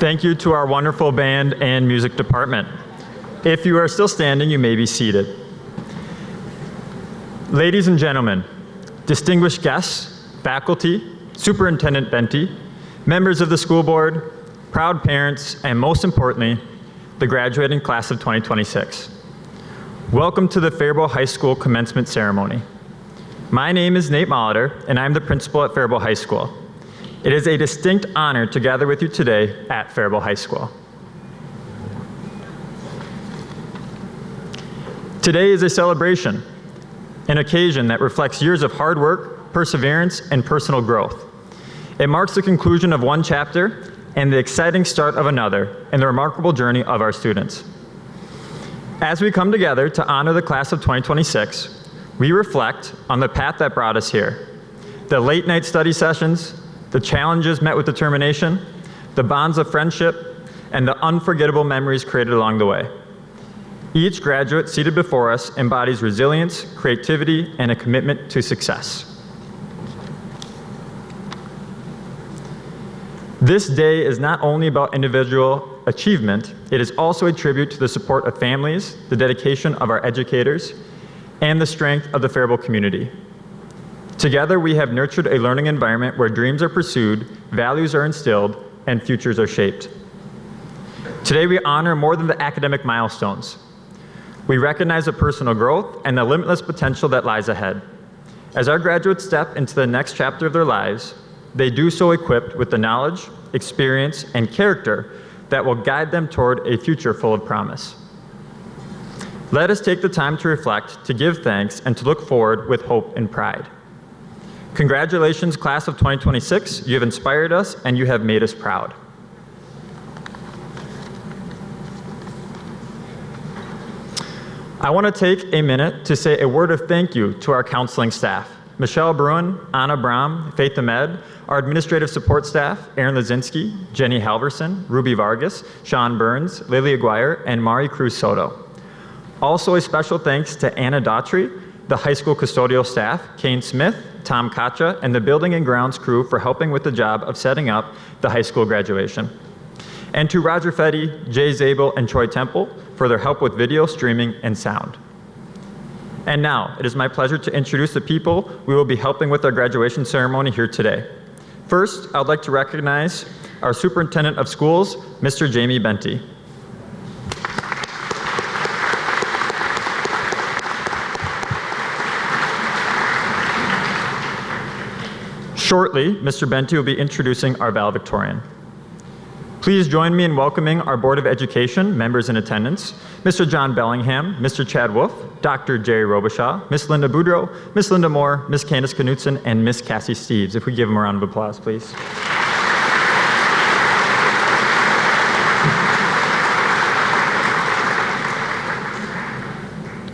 Thank you to our wonderful band and music department. If you are still standing, you may be seated. Ladies and gentlemen, distinguished guests, faculty, Superintendent Benty, members of the school board, proud parents, and most importantly, the graduating class of 2026. Welcome to the Faribault High School commencement ceremony. My name is Nate Molitor, and I'm the principal at Faribault High School. It is a distinct honor to gather with you today at Faribault High School. Today is a celebration, an occasion that reflects years of hard work, perseverance, and personal growth. It marks the conclusion of one chapter and the exciting start of another in the remarkable journey of our students. As we come together to honor the class of 2026, we reflect on the path that brought us here, the late night study sessions, the challenges met with determination, the bonds of friendship, and the unforgettable memories created along the way. Each graduate seated before us embodies resilience, creativity, and a commitment to success. This day is not only about individual achievement, it is also a tribute to the support of families, the dedication of our educators, and the strength of the Faribault community. Together, we have nurtured a learning environment where dreams are pursued, values are instilled, and futures are shaped. Today, we honor more than the academic milestones. We recognize the personal growth and the limitless potential that lies ahead. As our graduates step into the next chapter of their lives, they do so equipped with the knowledge, experience, and character that will guide them toward a future full of promise. Let us take the time to reflect, to give thanks, and to look forward with hope and pride. Congratulations, class of 2026. You have inspired us and you have made us proud. I want to take a minute to say a word of thank you to our counseling staff. Michelle Bruin, Anna Brom, Faith Ahmed, our administrative support staff, Aaron Lazinski, Jenny Halverson, Ruby Vargas, Sean Burns, Lily Aguirre, and Mari Cruz Soto. Also a special thanks to Anna Daughtry, the high school custodial staff, Kane Smith, Tom Kacha, and the building and grounds crew for helping with the job of setting up the high school graduation. And to Roger Fetty, Jay Zabel, and Troy Temple for their help with video, streaming, and sound. And now, it is my pleasure to introduce the people we will be helping with our graduation ceremony here today. First, I would like to recognize our Superintendent of Schools, Mr. Jamie Benty. Shortly, Mr. Benty will be introducing our valedictorian. Please join me in welcoming our Board of Education members in attendance, Mr. John Bellingham, Mr. Chad Wolf, Dr. Jerry Robichaud, Ms. Linda Boudreau, Ms. Linda Moore, Ms. Candace Knutson, and Ms. Cassie Steves. If we give them a round of applause, please.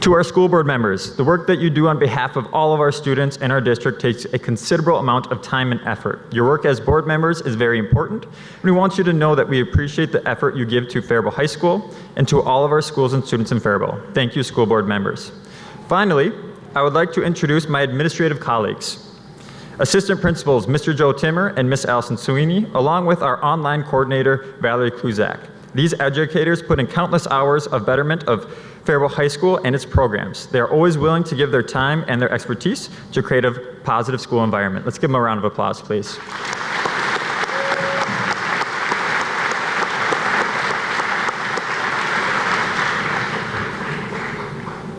To our school board members, the work that you do on behalf of all of our students in our district takes a considerable amount of time and effort. Your work as board members is very important, and we want you to know that we appreciate the effort you give to Faribault High School and to all of our schools and students in Faribault. Thank you, school board members. Finally, I would like to introduce my administrative colleagues. Assistant principals, Mr. Joe Timmer and Miss Allison Sweeney, along with our online coordinator, Valerie Kluzak. These educators put in countless hours of betterment of Faribault High School and its programs. They are always willing to give their time and their expertise to create a positive school environment. Let's give them a round of applause, please.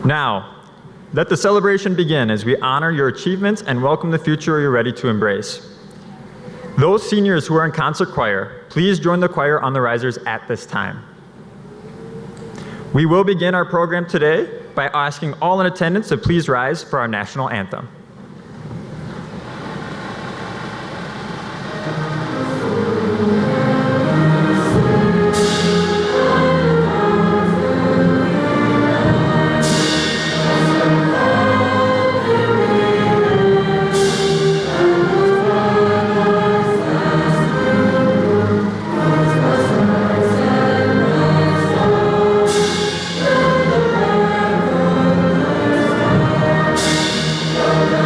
Now, let the celebration begin as we honor your achievements and welcome the future you're ready to embrace. Those seniors who are in concert choir, please join the choir on the risers at this time. We will begin our program today by asking all in attendance to please rise for our national anthem. Thank you.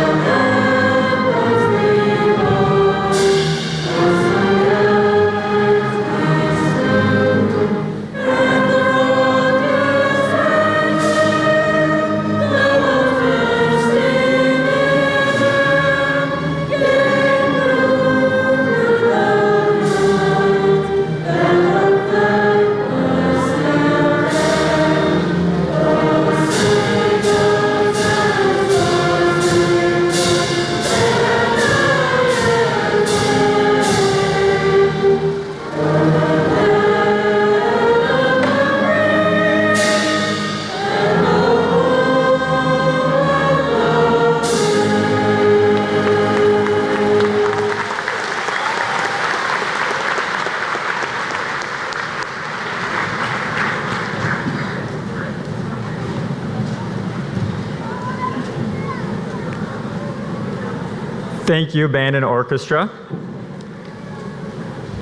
Thank you, band and orchestra.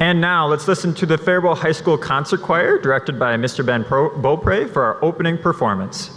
And now let's listen to the Faribault High School Concert Choir, directed by Mr. Ben Beaupre, for our opening performance.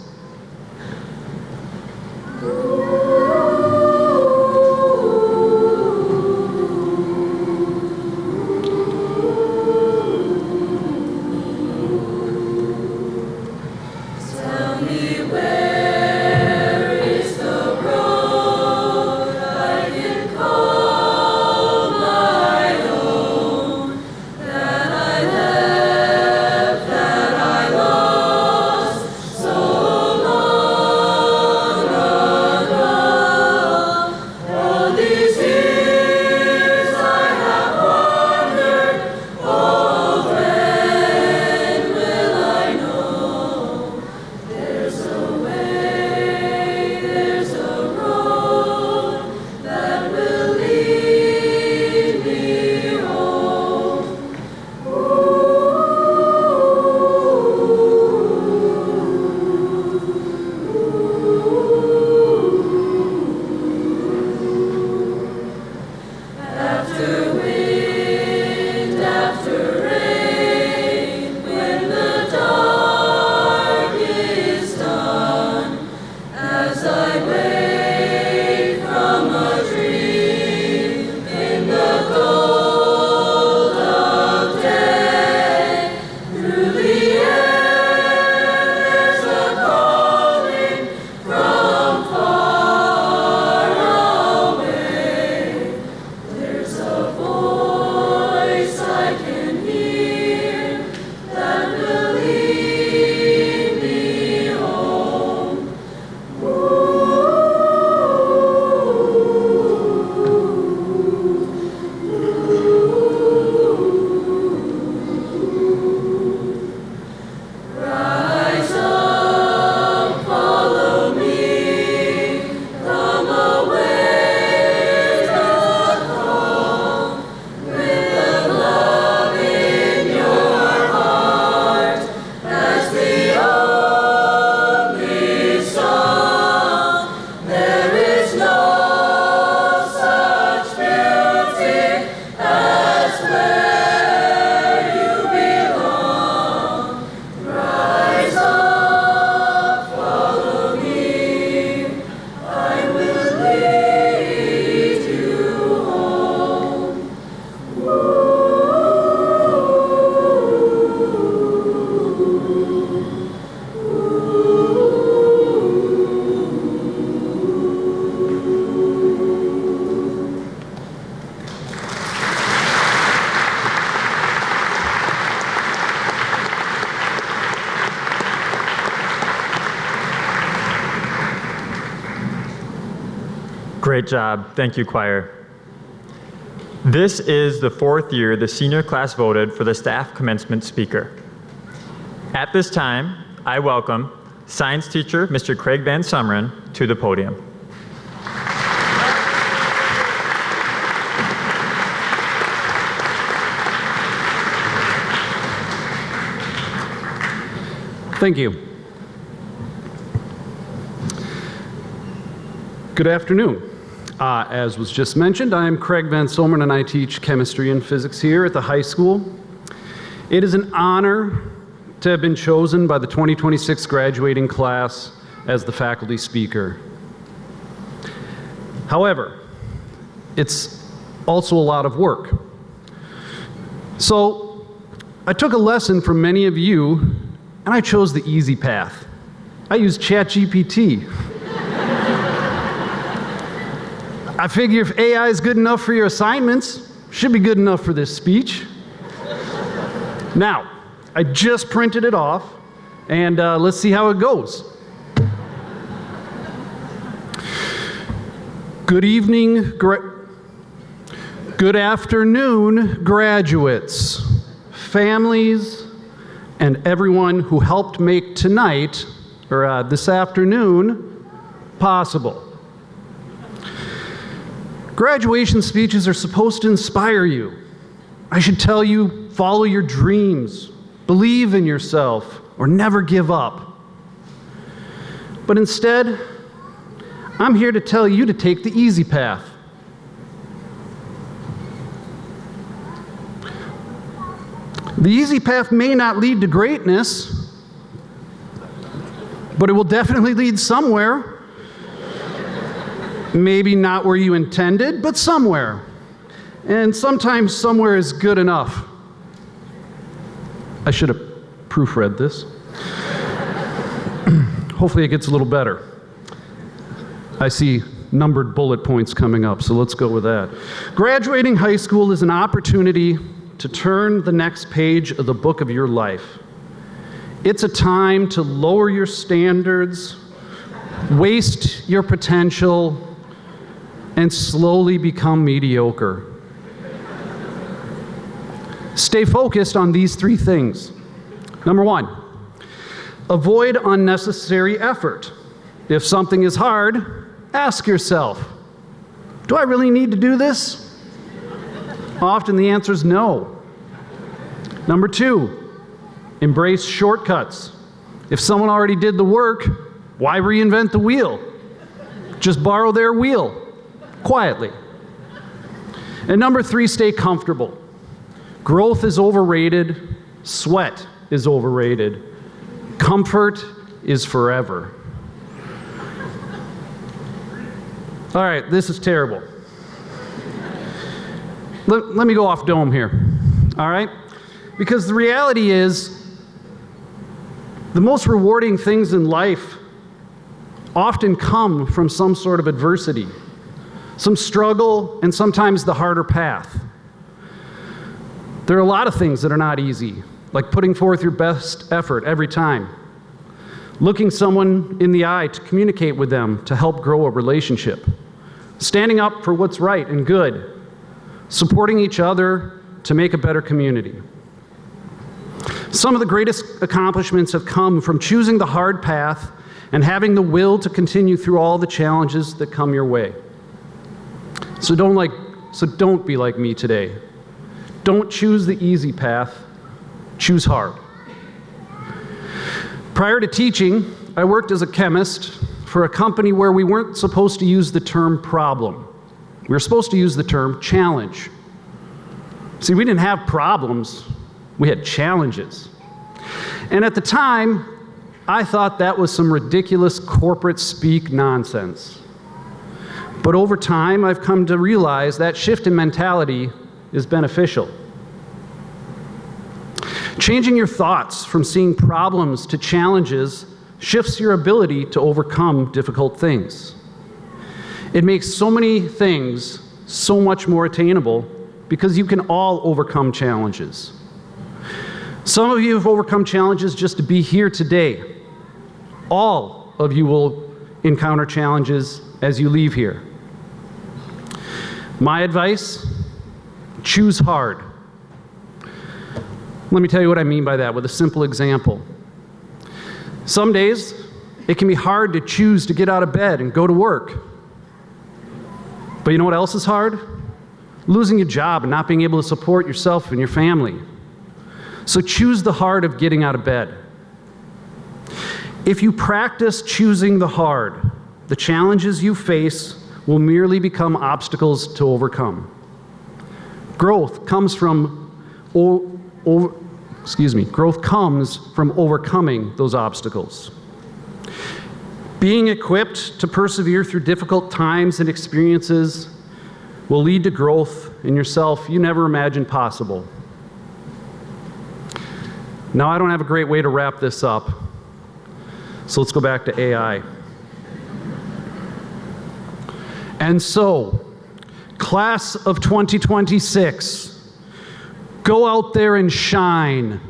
Great job. Thank you, choir. This is the fourth year the senior class voted for the staff commencement speaker. At this time, I welcome science teacher Mr. Craig Van Sumeren to the podium. Thank you. Good afternoon. As was just mentioned, I am Craig Van Sumeren and I teach chemistry and physics here at the high school. It is an honor to have been chosen by the 2026 graduating class as the faculty speaker. However, it's also a lot of work. So I took a lesson from many of you and I chose the easy path. I used ChatGPT. I figure if AI is good enough for your assignments, should be good enough for this speech. Now, I just printed it off, and let's see how it goes. Good evening, good afternoon, graduates, families, and everyone who helped make tonight, or this afternoon, possible. Graduation speeches are supposed to inspire you. I should tell you, follow your dreams, believe in yourself, or never give up. But instead, I'm here to tell you to take the easy path. The easy path may not lead to greatness, but it will definitely lead somewhere. Maybe not where you intended, but somewhere. And sometimes somewhere is good enough. I should have proofread this. Hopefully it gets a little better. I see numbered bullet points coming up, so let's go with that. Graduating high school is an opportunity to turn the next page of the book of your life. It's a time to lower your standards, waste your potential, and slowly become mediocre. Stay focused on these three things. Number one, avoid unnecessary effort. If something is hard, ask yourself, do I really need to do this? Often the answer is no. Number two, embrace shortcuts. If someone already did the work, why reinvent the wheel? Just borrow their wheel, quietly. And number three, stay comfortable. Growth is overrated, sweat is overrated, comfort is forever. All right, this is terrible. Let me go off dome here, all right? Because the reality is, the most rewarding things in life often come from some sort of adversity, some struggle, and sometimes the harder path. There are a lot of things that are not easy, like putting forth your best effort every time, looking someone in the eye to communicate with them to help grow a relationship, standing up for what's right and good, supporting each other to make a better community. Some of the greatest accomplishments have come from choosing the hard path and having the will to continue through all the challenges that come your way. So don't be like me today. Don't choose the easy path, choose hard. Prior to teaching, I worked as a chemist for a company where we weren't supposed to use the term problem. We were supposed to use the term challenge. See, we didn't have problems, we had challenges. And at the time, I thought that was some ridiculous corporate speak nonsense. But over time, I've come to realize that shift in mentality is beneficial. Changing your thoughts from seeing problems to challenges shifts your ability to overcome difficult things. It makes so many things so much more attainable because you can all overcome challenges. Some of you have overcome challenges just to be here today. All of you will encounter challenges as you leave here. My advice, choose hard. Let me tell you what I mean by that with a simple example. Some days, it can be hard to choose to get out of bed and go to work. But you know what else is hard? Losing your job and not being able to support yourself and your family. So choose the hard of getting out of bed. If you practice choosing the hard, the challenges you face will merely become obstacles to overcome. Growth comes from overcoming those obstacles. Being equipped to persevere through difficult times and experiences will lead to growth in yourself you never imagined possible. Now, I don't have a great way to wrap this up, so let's go back to AI. And so, class of 2026, go out there and shine,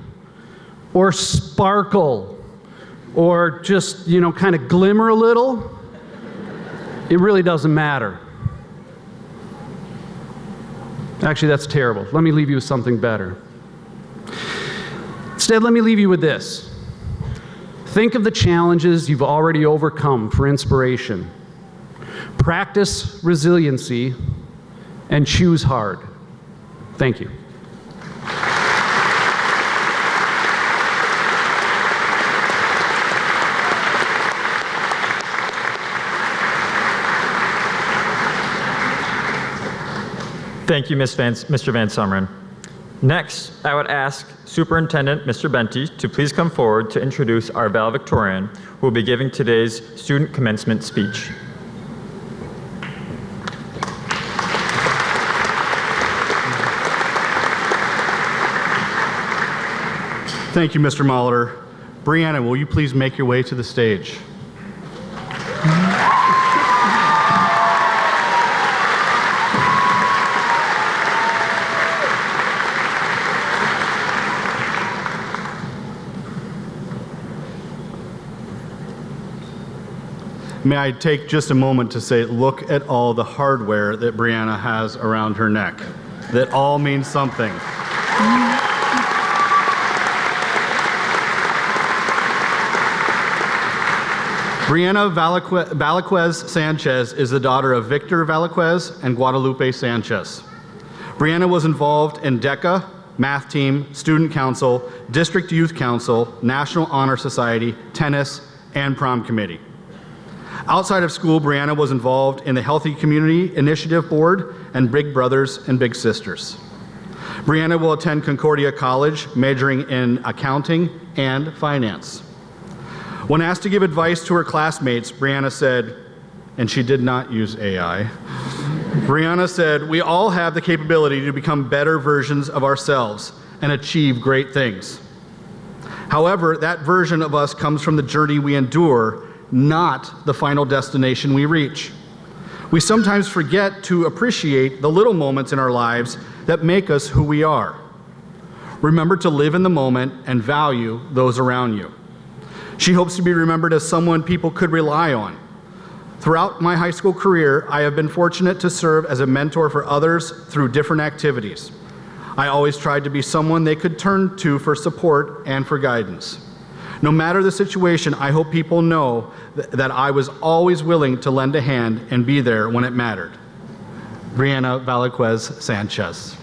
or sparkle, or just, kind of glimmer a little. It really doesn't matter. Actually, that's terrible. Let me leave you with something better. Instead, let me leave you with this. Think of the challenges you've already overcome for inspiration. Practice resiliency and choose hard. Thank you. Thank you, Mr. Van Summeren. Next, I would ask Superintendent Mr. Benty to please come forward to introduce our valedictorian, who will be giving today's student commencement speech. Thank you, Mr. Molitor. Brianna, will you please make your way to the stage? May I take just a moment to say, look at all the hardware that Brianna has around her neck. That all means something. Brianna Valaquez Sanchez is the daughter of Victor Valaquez and Guadalupe Sanchez. Brianna was involved in DECA, math team, student council, district youth council, National Honor Society, tennis, and prom committee. Outside of school, Brianna was involved in the Healthy Community Initiative Board and Big Brothers and Big Sisters. Brianna will attend Concordia College, majoring in accounting and finance. When asked to give advice to her classmates, Brianna said, and she did not use AI, Brianna said, "We all have the capability to become better versions of ourselves and achieve great things. However, that version of us comes from the journey we endure, not the final destination we reach. We sometimes forget to appreciate the little moments in our lives that make us who we are. Remember to live in the moment and value those around you." She hopes to be remembered as someone people could rely on. Throughout my high school career, I have been fortunate to serve as a mentor for others through different activities. I always tried to be someone they could turn to for support and for guidance. No matter the situation, I hope people know that I was always willing to lend a hand and be there when it mattered. Brianna Valaquez Sanchez.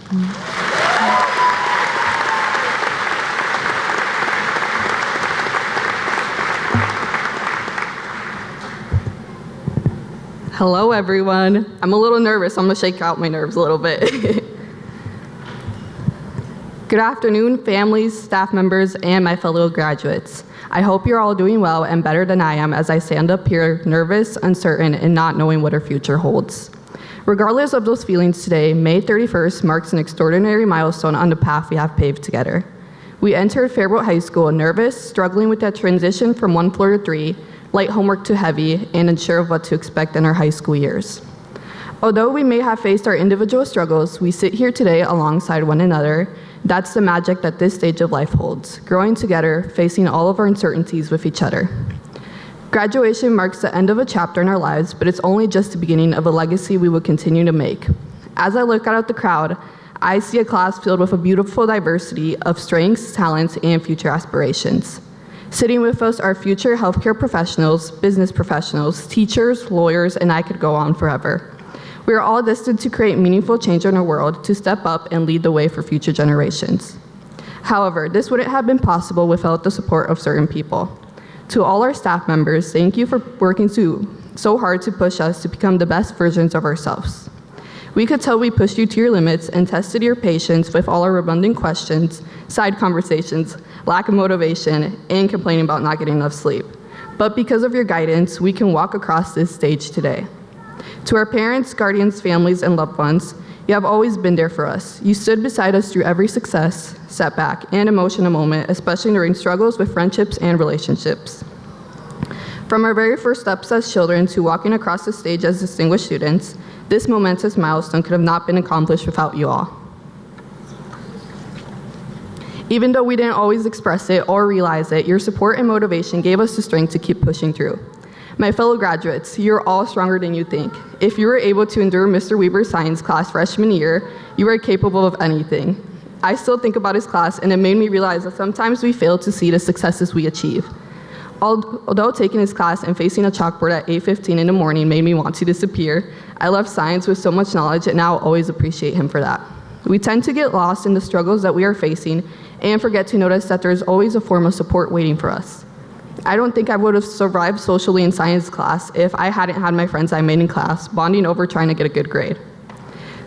Hello, everyone. I'm a little nervous. I'm going to shake out my nerves a little bit. Good afternoon, families, staff members, and my fellow graduates. I hope you're all doing well and better than I am as I stand up here nervous, uncertain, and not knowing what our future holds. Regardless of those feelings today, May 31st marks an extraordinary milestone on the path we have paved together. We entered Faribault High School nervous, struggling with that transition from one floor to three, light homework to heavy, and unsure of what to expect in our high school years. Although we may have faced our individual struggles, we sit here today alongside one another. That's the magic that this stage of life holds, growing together, facing all of our uncertainties with each other. Graduation marks the end of a chapter in our lives, but it's only just the beginning of a legacy we will continue to make. As I look out at the crowd, I see a class filled with a beautiful diversity of strengths, talents, and future aspirations. Sitting with us are future healthcare professionals, business professionals, teachers, lawyers, and I could go on forever. We are all destined to create meaningful change in our world, to step up and lead the way for future generations. However, this wouldn't have been possible without the support of certain people. To all our staff members, thank you for working so hard to push us to become the best versions of ourselves. We could tell we pushed you to your limits and tested your patience with all our redundant questions, side conversations, lack of motivation, and complaining about not getting enough sleep. But because of your guidance, we can walk across this stage today. To our parents, guardians, families, and loved ones, you have always been there for us. You stood beside us through every success, setback, and emotional moment, especially during struggles with friendships and relationships. From our very first steps as children to walking across the stage as distinguished students, this momentous milestone could have not been accomplished without you all. Even though we didn't always express it or realize it, your support and motivation gave us the strength to keep pushing through. My fellow graduates, you're all stronger than you think. If you were able to endure Mr. Weber's science class freshman year, you are capable of anything. I still think about his class, and it made me realize that sometimes we fail to see the successes we achieve. Although taking his class and facing a chalkboard at 8:15 in the morning made me want to disappear, I left science with so much knowledge, and now I'll always appreciate him for that. We tend to get lost in the struggles that we are facing and forget to notice that there's always a form of support waiting for us. I don't think I would have survived socially in science class if I hadn't had my friends I made in class bonding over trying to get a good grade.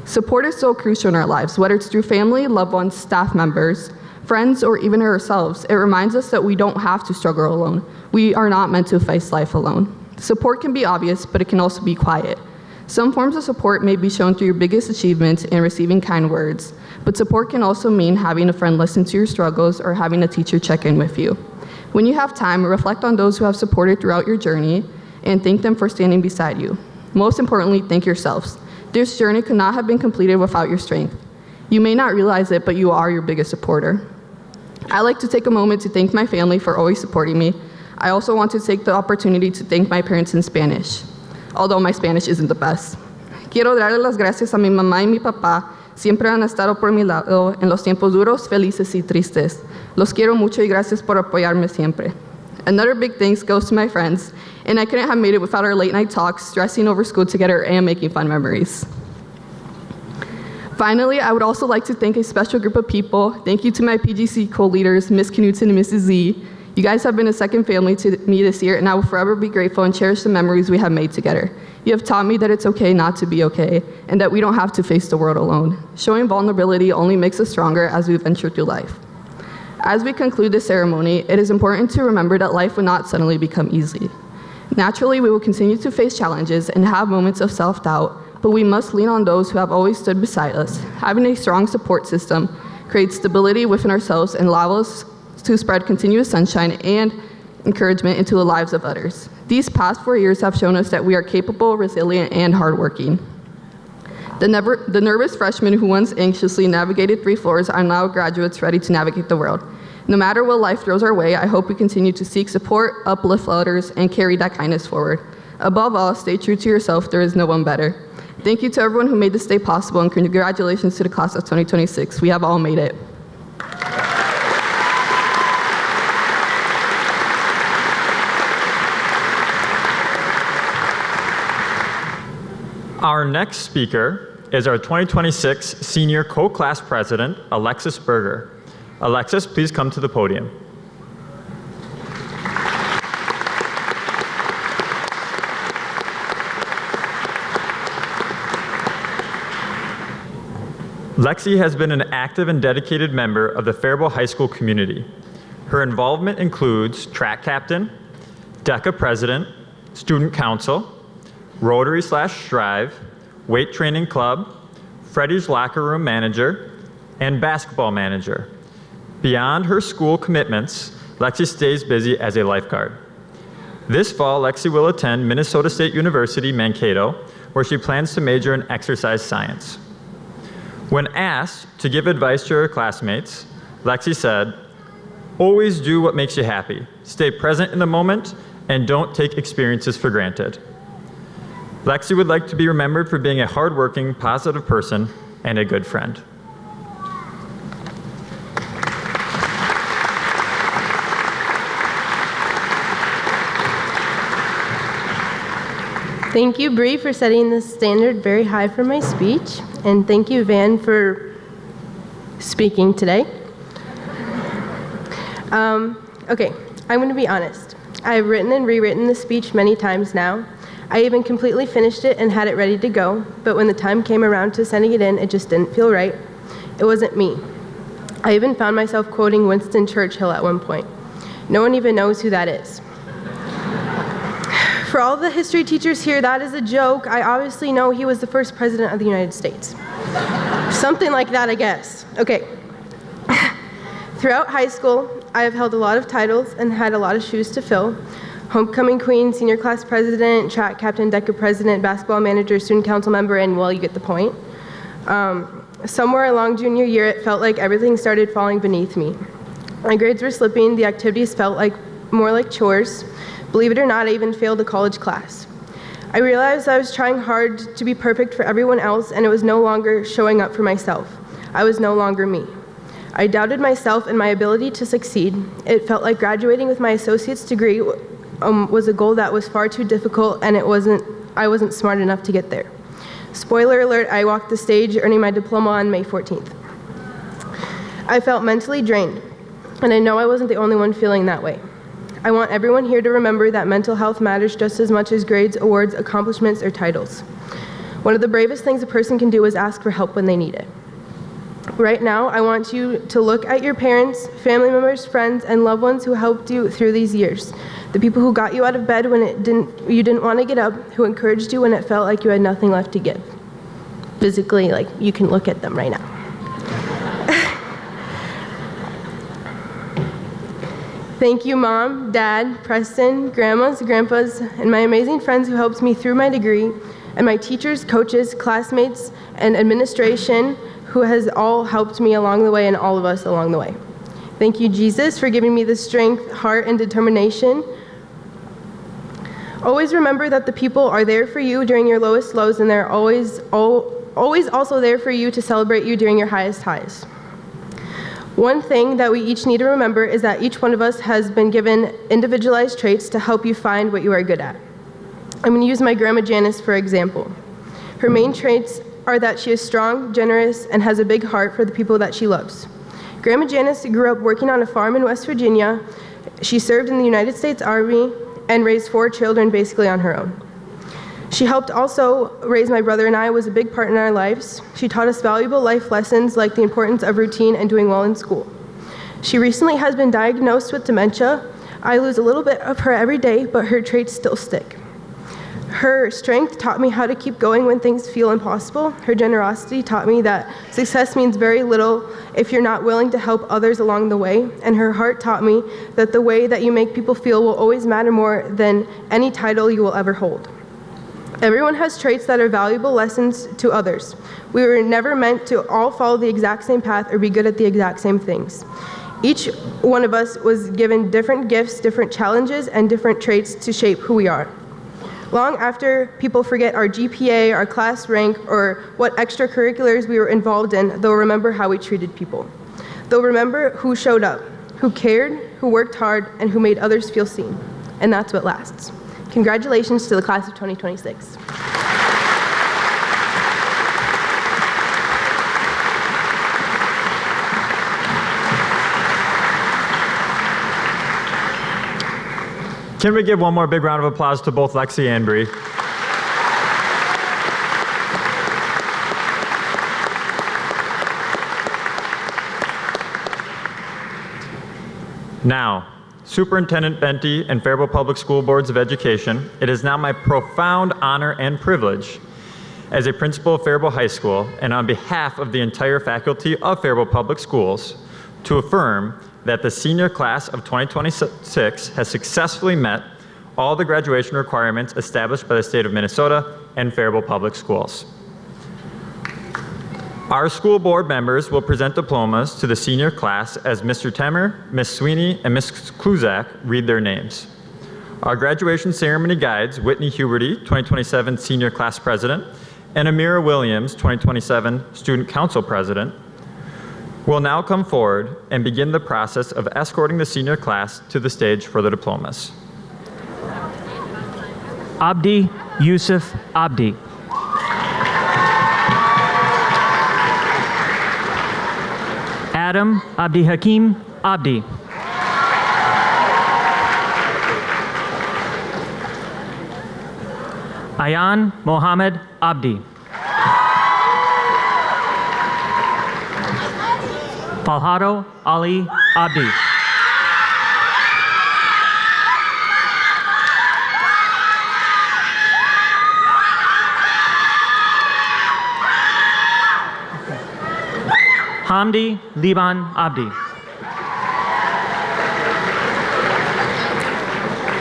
Support is so crucial in our lives, whether it's through family, loved ones, staff members, friends, or even ourselves. It reminds us that we don't have to struggle alone. We are not meant to face life alone. Support can be obvious, but it can also be quiet. Some forms of support may be shown through your biggest achievements and receiving kind words, but support can also mean having a friend listen to your struggles or having a teacher check in with you. When you have time, reflect on those who have supported throughout your journey and thank them for standing beside you. Most importantly, thank yourselves. This journey could not have been completed without your strength. You may not realize it, but you are your biggest supporter. I'd like to take a moment to thank my family for always supporting me. I also want to take the opportunity to thank my parents in Spanish, although my Spanish isn't the best. Quiero darle las gracias a mi mamá y mi papá. Siempre han estado por mi lado en los tiempos duros, felices y tristes. Los quiero mucho y gracias por apoyarme siempre. Another big thanks goes to my friends, and I couldn't have made it without our late night talks, stressing over school together, and making fun memories. Finally, I would also like to thank a special group of people. Thank you to my PGC co-leaders, Ms. Knudsen and Mrs. Z. You guys have been a second family to me this year, and I will forever be grateful and cherish the memories we have made together. You have taught me that it's okay not to be okay, and that we don't have to face the world alone. Showing vulnerability only makes us stronger as we venture through life. As we conclude this ceremony, it is important to remember that life will not suddenly become easy. Naturally, we will continue to face challenges and have moments of self-doubt, but we must lean on those who have always stood beside us. Having a strong support system creates stability within ourselves and allows us to spread continuous sunshine and encouragement into the lives of others. These past 4 years have shown us that we are capable, resilient, and hardworking. The nervous freshmen who once anxiously navigated 3 floors are now graduates ready to navigate the world. No matter what life throws our way, I hope we continue to seek support, uplift others, and carry that kindness forward. Above all, stay true to yourself. There is no one better. Thank you to everyone who made this day possible, and congratulations to the class of 2026. We have all made it. Our next speaker is our 2026 Senior Co-Class President, Alexis Berger. Alexis, please come to the podium. Lexi has been an active and dedicated member of the Faribault High School community. Her involvement includes track captain, DECA president, student council, Rotary/Strive, weight training club, Freddie's locker room manager, and basketball manager. Beyond her school commitments, Lexi stays busy as a lifeguard. This fall, Lexi will attend Minnesota State University, Mankato, where she plans to major in exercise science. When asked to give advice to her classmates, Lexi said, "Always do what makes you happy. Stay present in the moment and don't take experiences for granted." Lexi would like to be remembered for being a hardworking, positive person and a good friend. Thank you, Bree, for setting the standard very high for my speech, and thank you, Van, for speaking today. Okay, I'm going to be honest. I've written and rewritten the speech many times now. I even completely finished it and had it ready to go, but when the time came around to sending it in, it just didn't feel right. It wasn't me. I even found myself quoting Winston Churchill at one point. No one even knows who that is. For all the history teachers here, that is a joke. I obviously know he was the first president of the United States. Something like that, I guess. Okay. Throughout high school, I have held a lot of titles and had a lot of shoes to fill. Homecoming queen, senior class president, track captain, DECA president, basketball manager, student council member, and well, you get the point. Somewhere along junior year, it felt like everything started falling beneath me. My grades were slipping, the activities felt more like chores. Believe it or not, I even failed a college class. I realized I was trying hard to be perfect for everyone else, and it was no longer showing up for myself. I was no longer me. I doubted myself and my ability to succeed. It felt like graduating with my associate's degree was a goal that was far too difficult, and I wasn't smart enough to get there. Spoiler alert, I walked the stage earning my diploma on May 14th. I felt mentally drained, and I know I wasn't the only one feeling that way. I want everyone here to remember that mental health matters just as much as grades, awards, accomplishments, or titles. One of the bravest things a person can do is ask for help when they need it. Right now, I want you to look at your parents, family members, friends, and loved ones who helped you through these years. The people who got you out of bed when you didn't want to get up, who encouraged you when it felt like you had nothing left to give. Physically, like, you can look at them right now. Thank you, Mom, Dad, Preston, grandmas, grandpas, and my amazing friends who helped me through my degree, and my teachers, coaches, classmates, and administration who has all helped me along the way and all of us along the way. Thank you, Jesus, for giving me the strength, heart, and determination. Always remember that the people are there for you during your lowest lows, and they're always also there for you to celebrate you during your highest highs. One thing that we each need to remember is that each one of us has been given individualized traits to help you find what you are good at. I'm going to use my grandma Janice for example. Her main traits are that she is strong, generous, and has a big heart for the people that she loves. Grandma Janice grew up working on a farm in West Virginia. She served in the United States Army and raised 4 children basically on her own. She helped also raise my brother and I, was a big part in our lives. She taught us valuable life lessons like the importance of routine and doing well in school. She recently has been diagnosed with dementia. I lose a little bit of her every day, but her traits still stick. Her strength taught me how to keep going when things feel impossible. Her generosity taught me that success means very little if you're not willing to help others along the way. And her heart taught me that the way that you make people feel will always matter more than any title you will ever hold. Everyone has traits that are valuable lessons to others. We were never meant to all follow the exact same path or be good at the exact same things. Each one of us was given different gifts, different challenges, and different traits to shape who we are. Long after people forget our GPA, our class rank, or what extracurriculars we were involved in, they'll remember how we treated people. They'll remember who showed up, who cared, who worked hard, and who made others feel seen. And that's what lasts. Congratulations to the class of 2026. Can we give one more big round of applause to both Lexi and Bree? Now, Superintendent Benty and Faribault Public School Boards of Education, it is now my profound honor and privilege as a principal of Faribault High School and on behalf of the entire faculty of Faribault Public Schools to affirm that the senior class of 2026 has successfully met all the graduation requirements established by the state of Minnesota and Faribault Public Schools. Our school board members will present diplomas to the senior class as Mr. Temmer, Ms. Sweeney, and Ms. Kluzak read their names. Our graduation ceremony guides, Whitney Huberty, 2027 Senior Class President, and Amira Williams, 2027 Student Council President, will now come forward and begin the process of escorting the senior class to the stage for the diplomas. Abdi Yusuf Abdi. Adam Abdi Hakim Abdi. Ayan Mohammed Abdi. Falhado Ali Abdi. Hamdi Liban Abdi.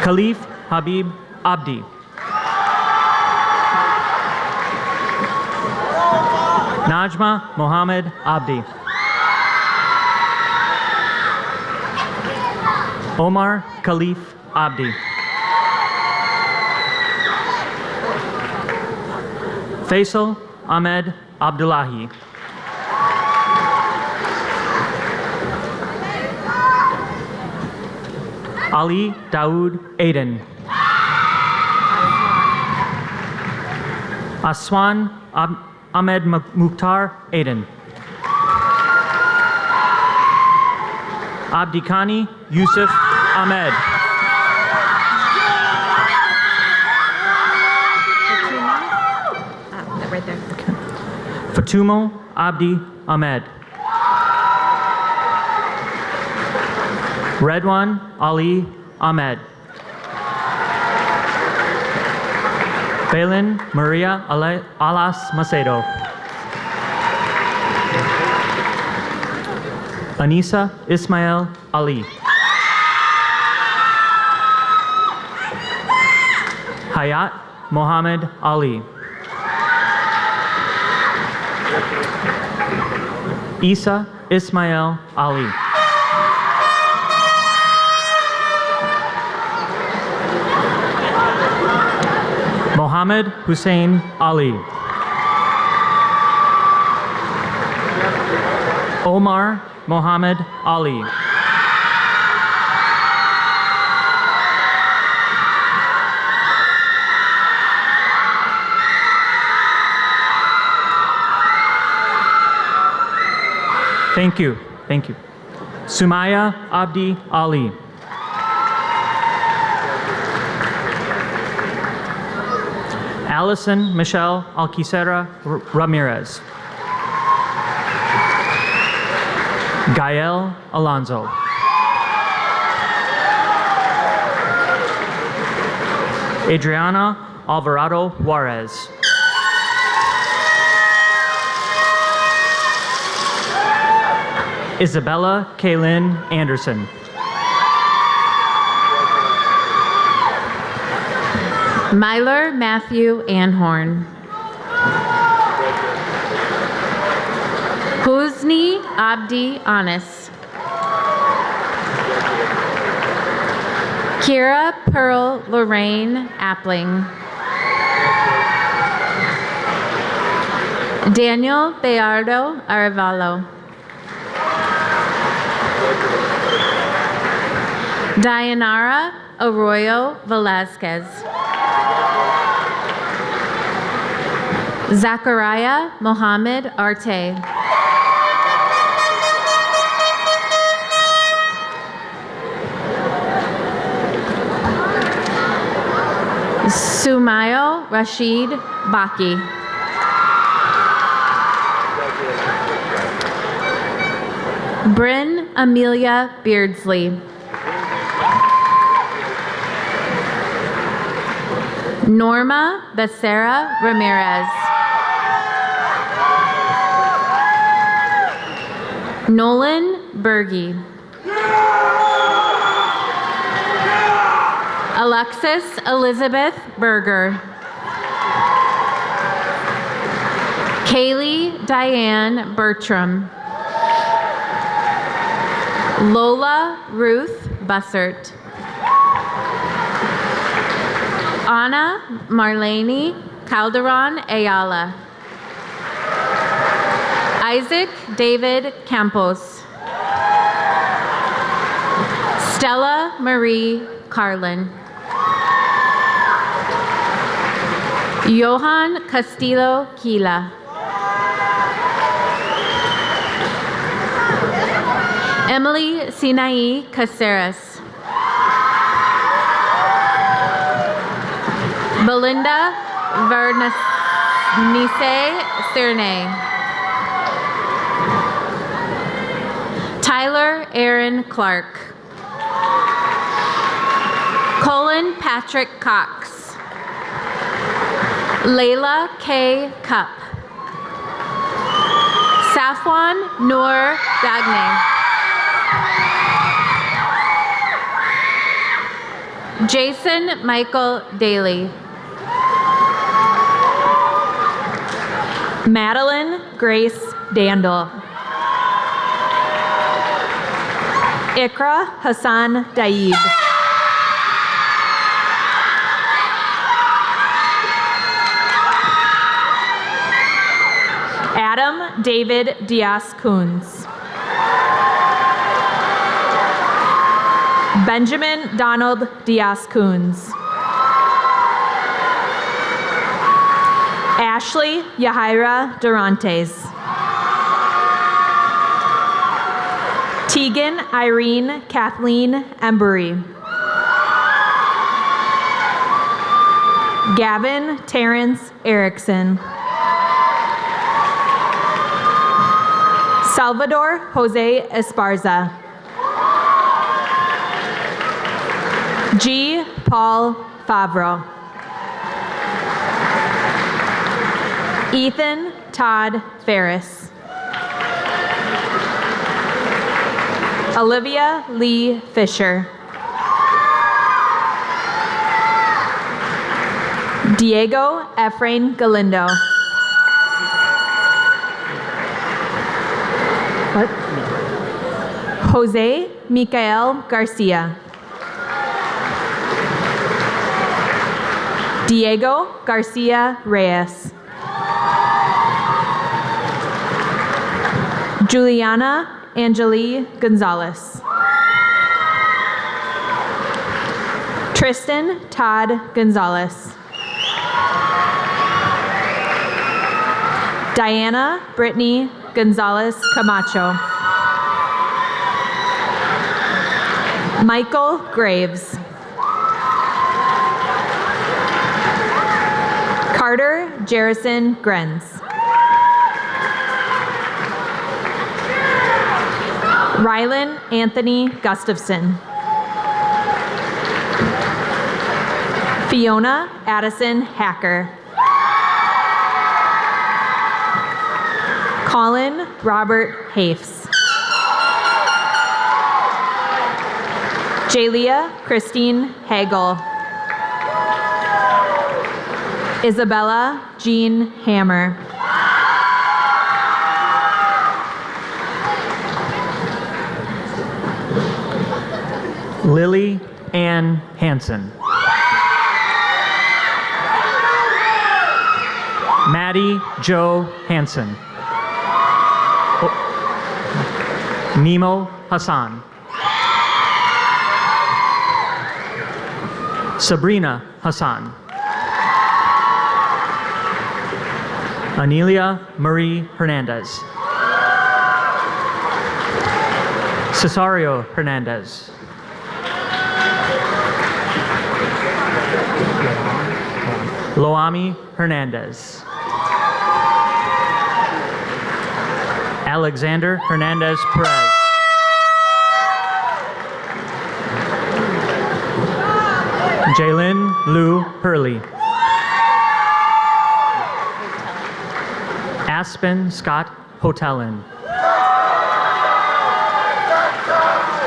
Khalif Habib Abdi. Najma Mohammed Abdi. Omar Khalif Abdi. Faisal Ahmed Abdullahi. Ali Daoud Aiden. Aswan Ahmed Mukhtar Aiden. Abdikani Yusuf Ahmed. Fatumo Abdi Ahmed. Redwan Ali Ahmed. Phelan Maria Alas Macedo. Anisa Ismail Ali. Hayat Mohammed Ali. Isa Ismail Ali. Mohammed Hussein Ali. Omar Mohammed Ali. Thank you. Thank you. Sumaya Abdi Ali. Allison Michelle Alquicera Ramirez. Gael Alonso. Adriana Alvarado Juarez. Isabella Kaylin Anderson. Myler Matthew Anhorn. Husni Abdi Anis. Kira Pearl Lorraine Appling. Daniel Bayardo Arevalo. Dayanara Arroyo Velasquez. Zachariah Mohammed Arte. Sumayo Rashid Baki. Bryn Amelia Beardsley. Norma Becerra Ramirez. Nolan Berge. Alexis Elizabeth Berger. Kaylee Diane Bertram. Lola Ruth Bussert. Ana Marlene Calderon Ayala. Isaac David Campos. Stella Marie Carlin. Johan Castillo Quila. Emily Sinai Caceres. Belinda Vernice Cerne. Tyler Aaron Clark. Colin Patrick Cox. Layla K. Cup. Safwan Noor Dagne. Jason Michael Daly. Madeline Grace Dandel. Ikra Hassan Daib. Adam David Diaz Coons. Benjamin Donald Diaz Coons. Ashley Yahira Durantes. Tegan Irene Kathleen Embry. Gavin Terrence Erickson. Salvador Jose Esparza. G. Paul Favreau. Ethan Todd Ferris. Olivia Lee Fisher. Diego Efrain Galindo. What? Jose Micael Garcia. Diego Garcia Reyes. Juliana Angeli Gonzalez. Tristan Todd Gonzalez. Diana Brittany Gonzalez Camacho. Michael Graves. Carter Jerison Grenz. Rylan Anthony Gustafson. Fiona Addison Hacker. Colin Robert Hafes. Jalia Christine Hagel. Isabella Jean Hammer. Lily Ann Hansen. Maddie Joe Hansen. Nemo Hassan. Sabrina Hassan. Anelia Marie Hernandez. Cesario Hernandez. Loami Hernandez. Alexander Hernandez Perez. Jalen Lou Hurley. Aspen Scott Hotelin.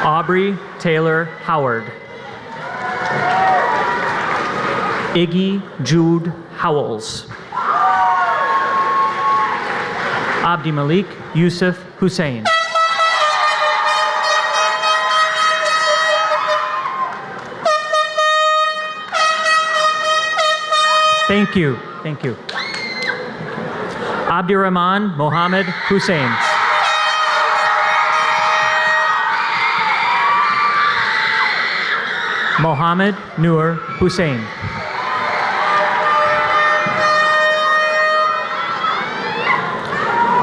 Aubrey Taylor Howard. Iggy Jude Howells. Abdi Malik Yusuf Hussein. Thank you. Thank you. Abdirahman Mohammed Hussein. Mohammed Noor Hussein.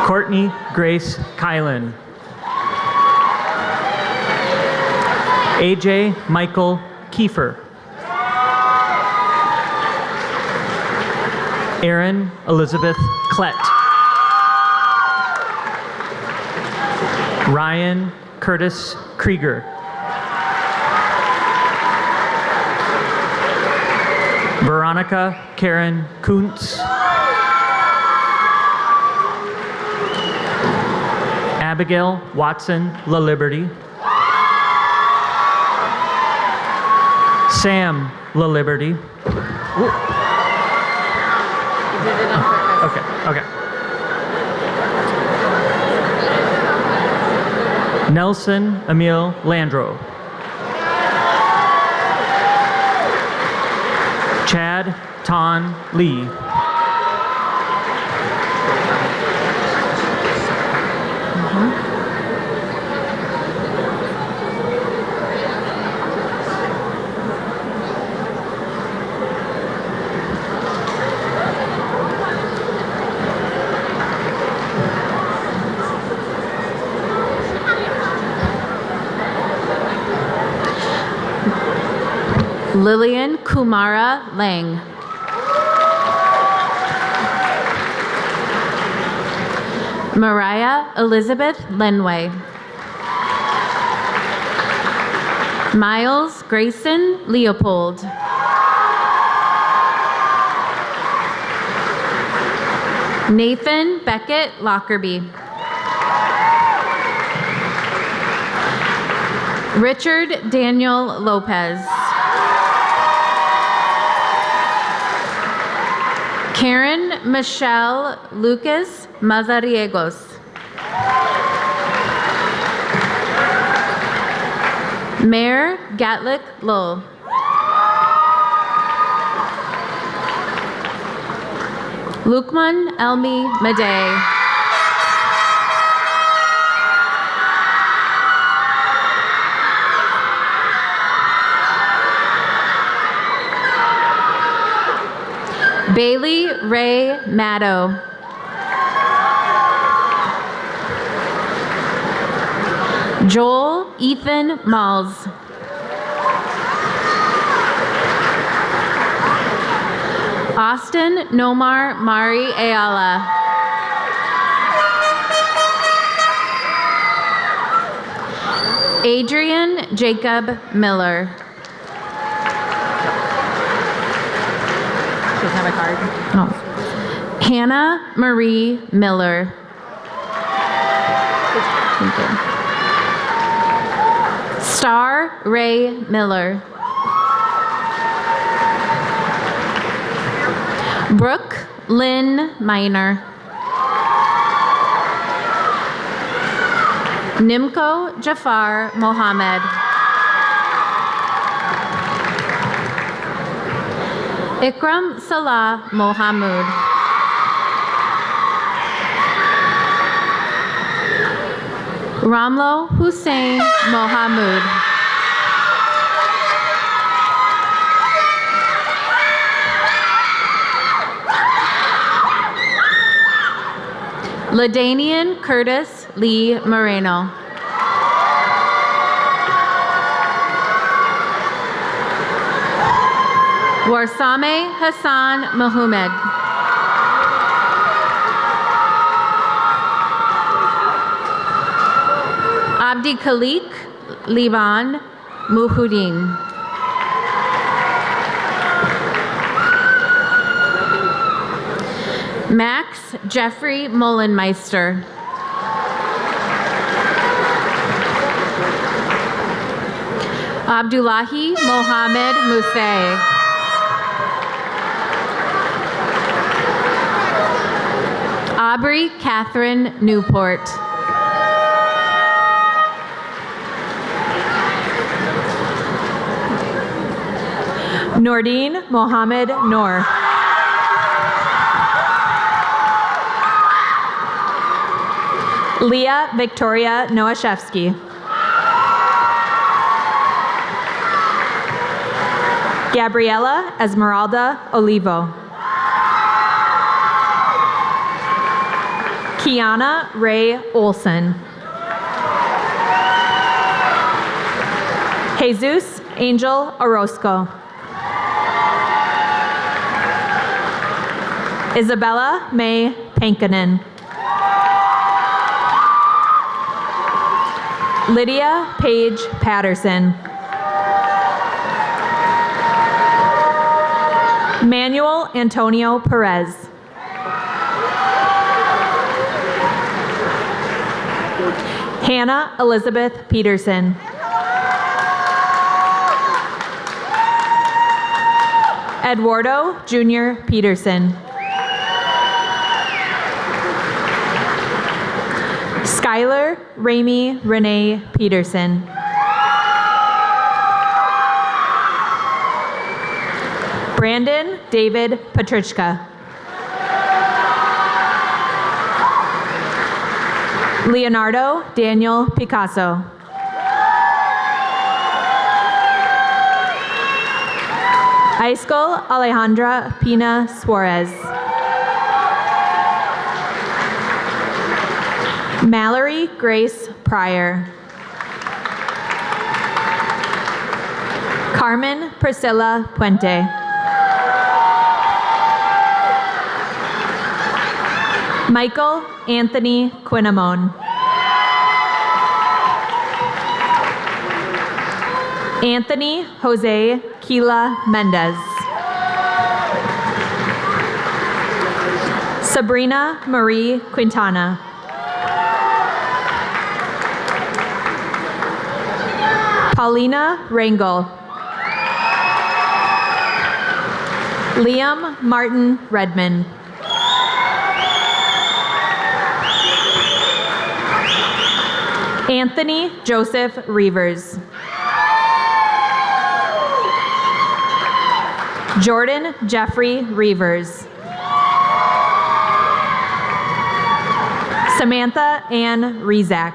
Courtney Grace Kylan. AJ Michael Kiefer. Erin Elizabeth Klett. Ryan Curtis Krieger. Veronica Karen Kuntz. Abigail Watson LaLiberty. Sam LaLiberty. Okay. Nelson Emil Landro. Chad Ton Lee. Lillian Kumara Lang. Mariah Elizabeth Lenway. Miles Grayson Leopold. Nathan Beckett Lockerbie. Richard Daniel Lopez. Karen Michelle Lucas Mazariegos. Mayor Gatlick Lowell. Lukman Elmi Madej. Bailey Ray Maddow. Joel Ethan Malls. Austin Nomar Mari Ayala. Adrian Jacob Miller. Doesn't have a card. Oh. Hannah Marie Miller. Thank you. Star Ray Miller. Brooke Lynn Miner. Nimco Jafar Mohammed. Ikram Salah Mohamud. Ramlo Hussein Mohamud. Ladanian Curtis Lee Moreno. Warsame Hassan Mohamed. Abdi Khalik Liban Muhudin. Max Jeffrey Mullenmeister. Abdullahi Mohammed Musay. Aubrey Catherine Newport. Nordine Mohammed Noor. Leah Victoria Noashevsky. Gabriela Esmeralda Olivo. Kiana Ray Olson. Jesus Angel Orozco. Isabella May Pankanen. Lydia Paige Patterson. Manuel Antonio Perez. Hannah Elizabeth Peterson. Eduardo Jr. Peterson. Skylar Ramey Renee Peterson. Brandon David Patrichka. Leonardo Daniel Picasso. Aiskel Alejandra Pina Suarez. Mallory Grace Pryor. Carmen Priscilla Puente. Michael Anthony Quinamone. Anthony Jose Quila Mendez. Sabrina Marie Quintana. Paulina Rangel. Liam Martin Redmond. Anthony Joseph Reavers. Jordan Jeffrey Reavers. Samantha Ann Rezak.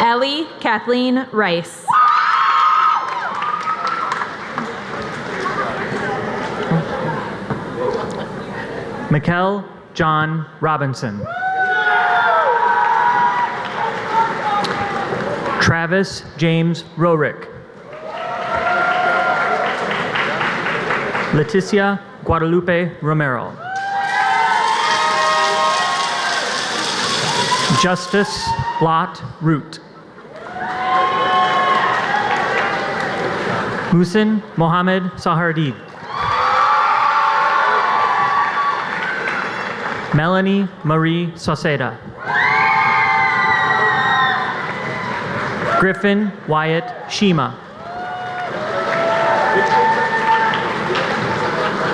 Ellie Kathleen Rice. Mikkel John Robinson. Travis James Rorick. Leticia Guadalupe Romero. Justice Lot Root. Musin Mohammed Sahardid. Melanie Marie Sauceda. Griffin Wyatt Shima.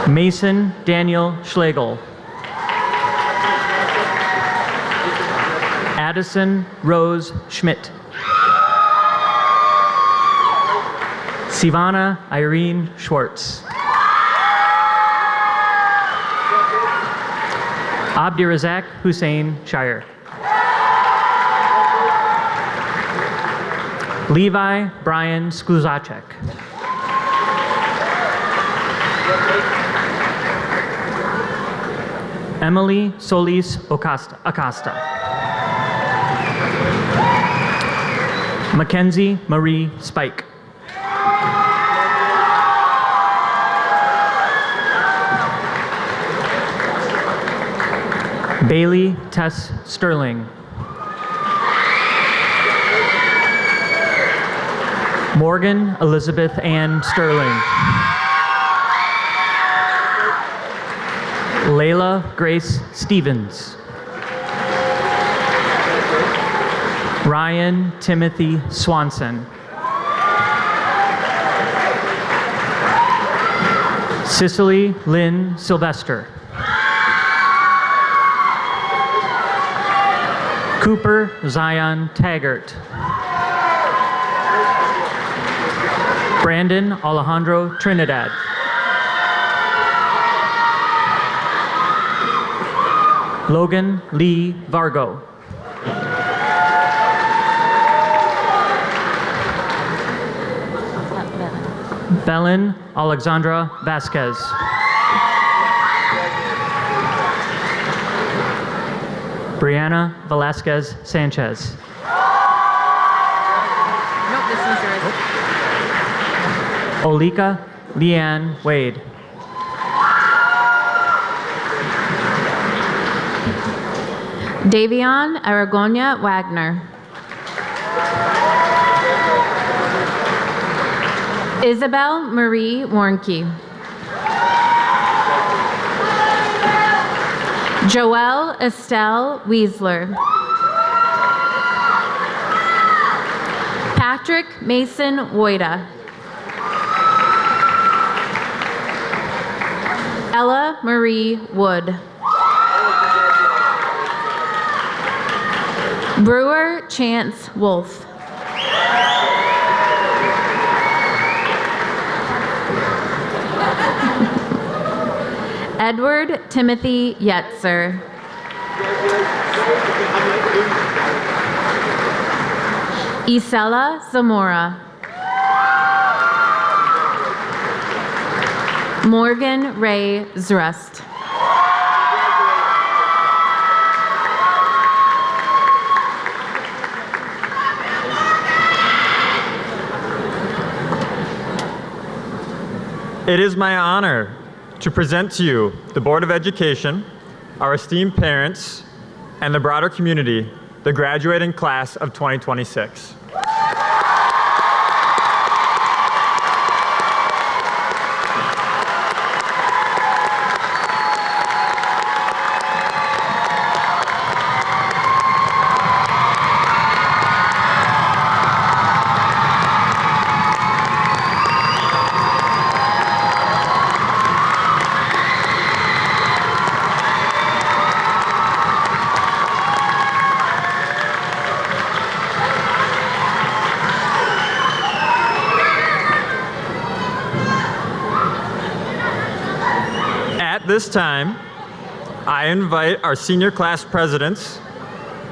Mason Daniel Schlegel. Addison Rose Schmidt. Sivana Irene Schwartz. Abdirazak Hussein Shire. Levi Brian Skluzacek. Emily Solis Acosta. Mackenzie Marie Spike. Bailey Tess Sterling. Morgan Elizabeth Ann Sterling. Layla Grace Stevens. Ryan Timothy Swanson. Cicely Lynn Sylvester. Cooper Zion Taggart. Brandon Alejandro Trinidad. Logan Lee Vargo. Belen Alexandra Vasquez. Brianna Velasquez Sanchez. Olika Leanne Wade. Davion Aragonia Wagner. Isabel Marie Warnke. Joelle Estelle Weisler. Patrick Mason Woida. Ella Marie Wood. Brewer Chance Wolf. Edward Timothy Yetzer. Isela Zamora. Morgan Ray Zrust. It is my honor to present to you the Board of Education, our esteemed parents, and the broader community, the graduating class of 2026. At this time, I invite our senior class presidents,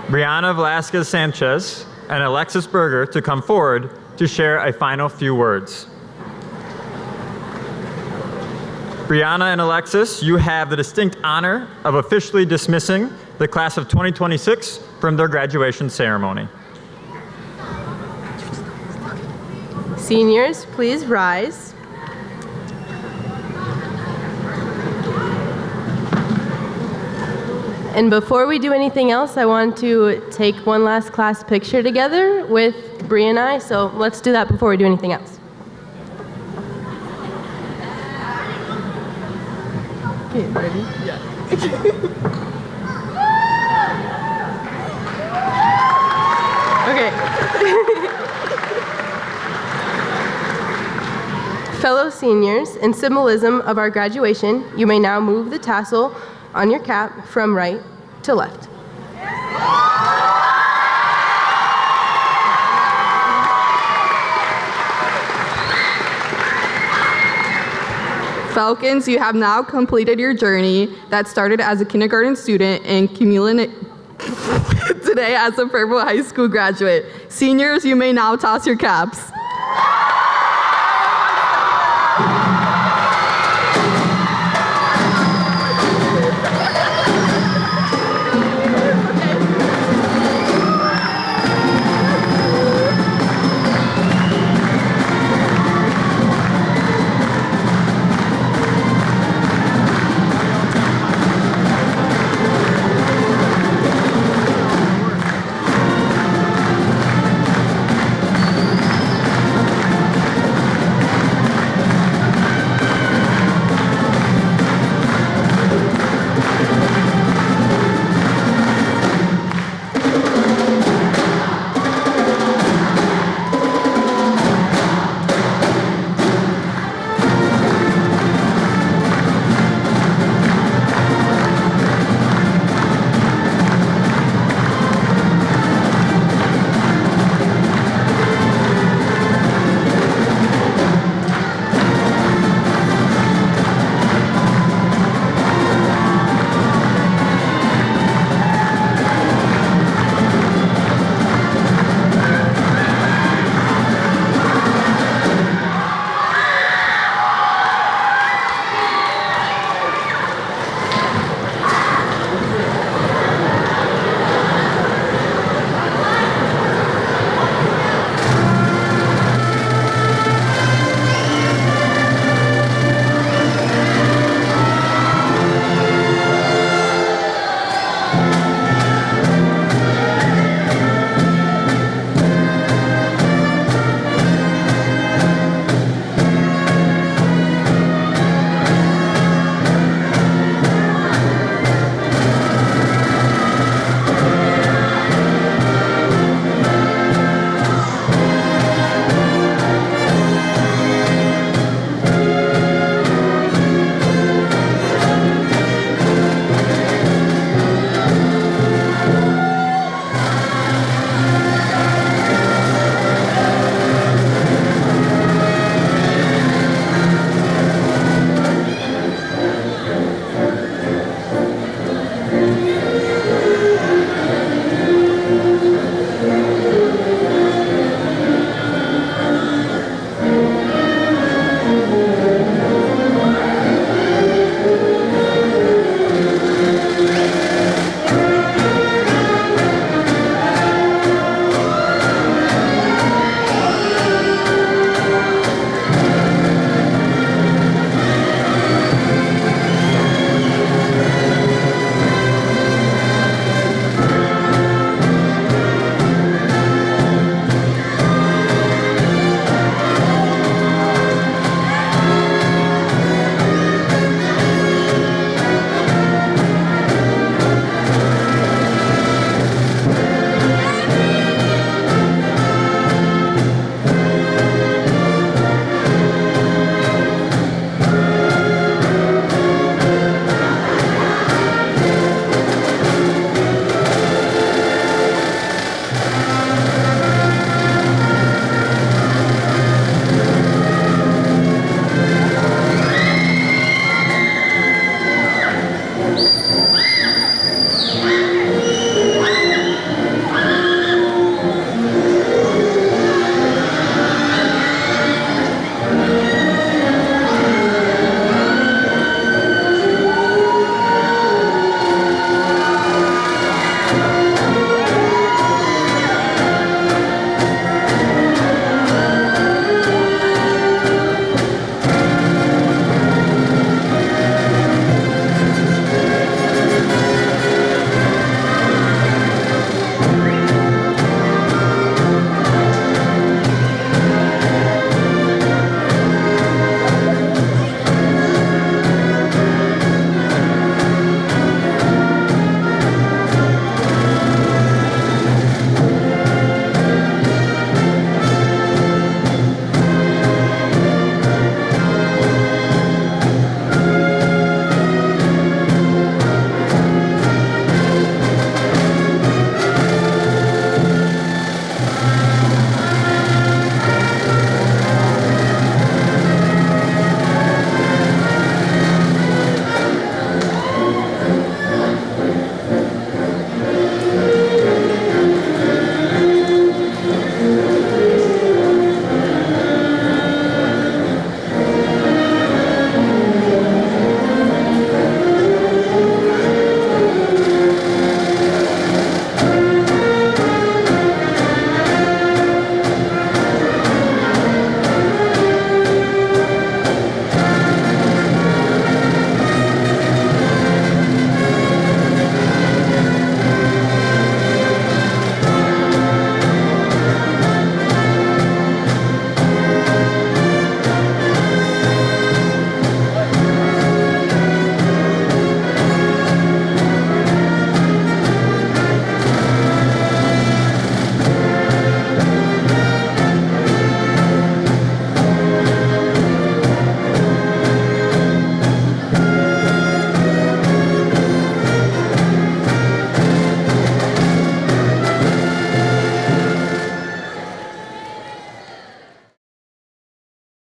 Brianna Velasquez Sanchez and Alexis Berger, to come forward to share a final few words. Brianna and Alexis, you have the distinct honor of officially dismissing the class of 2026 from their graduation ceremony. Seniors, please rise. And before we do anything else, I want to take one last class picture together with Bree and I, so let's do that before we do anything else. Okay, ready? Yeah. Okay. Fellow seniors, in symbolism of our graduation, you may now move the tassel on your cap from right to left. Falcons, you have now completed your journey that started as a kindergarten student and culminated today as a Faribault High School graduate. Seniors, you may now toss your caps.